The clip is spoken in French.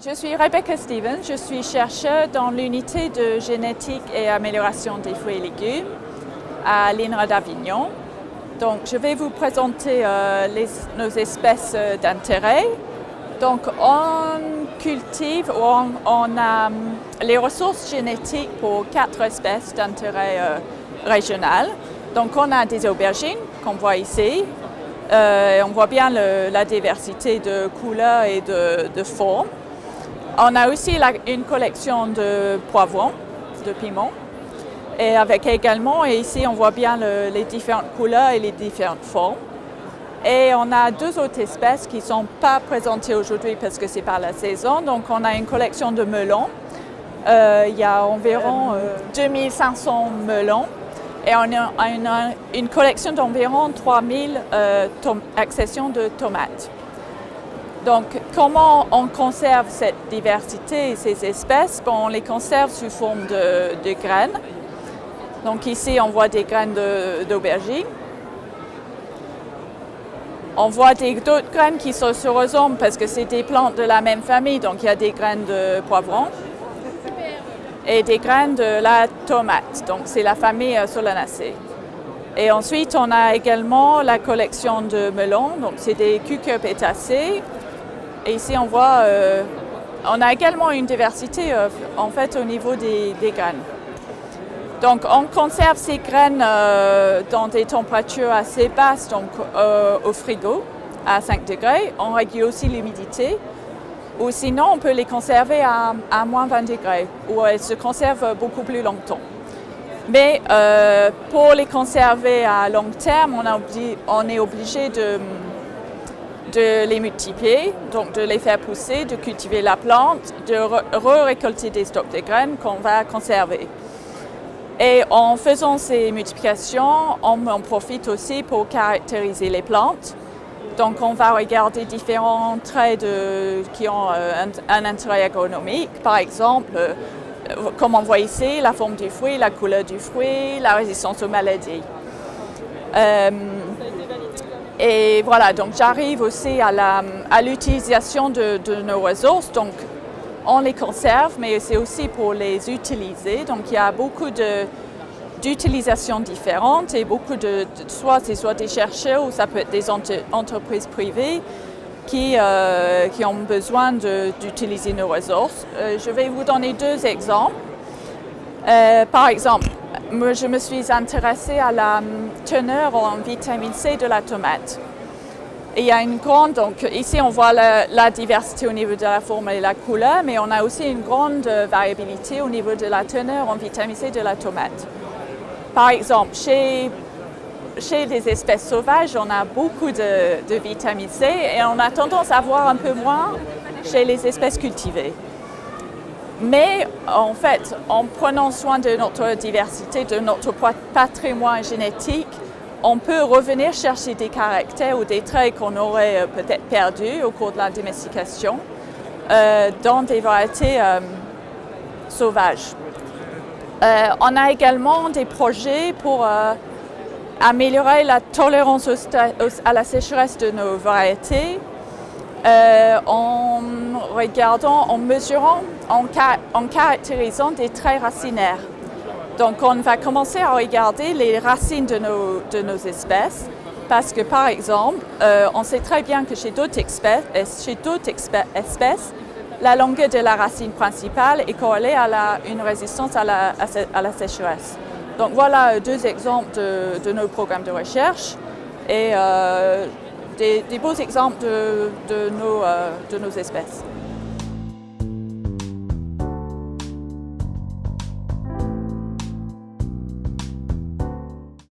Je suis Rebecca Stevens, je suis chercheure dans l'unité de génétique et amélioration des fruits et légumes à l'INRA d'Avignon. Donc, je vais vous présenter nos espèces d'intérêt. Donc, on cultive, on a les ressources génétiques pour 4 espèces d'intérêt régional. Donc, on a des aubergines qu'on voit ici. On voit bien la diversité de couleurs et de formes. On a aussi une collection de poivrons, de piments, et avec également, et ici on voit bien les différentes couleurs et les différentes formes. Et on a 2 autres espèces qui ne sont pas présentées aujourd'hui parce que ce n'est pas la saison. Donc on a une collection de melons. Il y a environ 2500 melons. Et on a une collection d'environ 3000 accessions de tomates. Donc, comment on conserve cette diversité et ces espèces? On les conserve sous forme de graines. Donc ici, on voit des graines d'aubergine. On voit d'autres graines qui se ressemblent parce que c'est des plantes de la même famille. Donc, il y a des graines de poivrons et des graines de la tomate. Donc, c'est la famille Solanacées. Et ensuite, on a également la collection de melons. Donc, c'est des cucurbitacées. Et ici, on voit, on a également une diversité en fait au niveau des graines. Donc, on conserve ces graines dans des températures assez basses, donc au frigo à 5 degrés. On régule aussi l'humidité. Ou sinon, on peut les conserver à moins 20 degrés, où elles se conservent beaucoup plus longtemps. Mais pour les conserver à long terme, on est obligé de les multiplier, donc de les faire pousser, de cultiver la plante, de récolter des stocks de graines qu'on va conserver. Et en faisant ces multiplications, on en profite aussi pour caractériser les plantes. Donc on va regarder différents traits qui ont un intérêt agronomique, par exemple, comme on voit ici, la forme du fruit, la couleur du fruit, la résistance aux maladies. Et voilà, donc j'arrive aussi à l'utilisation de nos ressources. Donc, on les conserve, mais c'est aussi pour les utiliser. Donc, il y a beaucoup d'utilisations différentes et beaucoup soit des chercheurs ou ça peut être des entreprises privées qui ont besoin d'utiliser nos ressources. Je vais vous donner 2 exemples. Par exemple, moi, je me suis intéressée à la teneur en vitamine C de la tomate. Et il y a une grande, donc ici on voit la diversité au niveau de la forme et la couleur, mais on a aussi une grande variabilité au niveau de la teneur en vitamine C de la tomate. Par exemple, chez les espèces sauvages, on a beaucoup de vitamine C et on a tendance à voir un peu moins chez les espèces cultivées. Mais en fait, en prenant soin de notre diversité, de notre patrimoine génétique, on peut revenir chercher des caractères ou des traits qu'on aurait peut-être perdus au cours de la domestication dans des variétés sauvages. On a également des projets pour améliorer la tolérance à la sécheresse de nos variétés. En mesurant, en caractérisant des traits racinaires. Donc, on va commencer à regarder les racines de nos espèces parce que, par exemple, on sait très bien que chez d'autres espèces, la longueur de la racine principale est corrélée à une résistance à la sécheresse. Donc, voilà 2 exemples de nos programmes de recherche et des beaux exemples de nos espèces.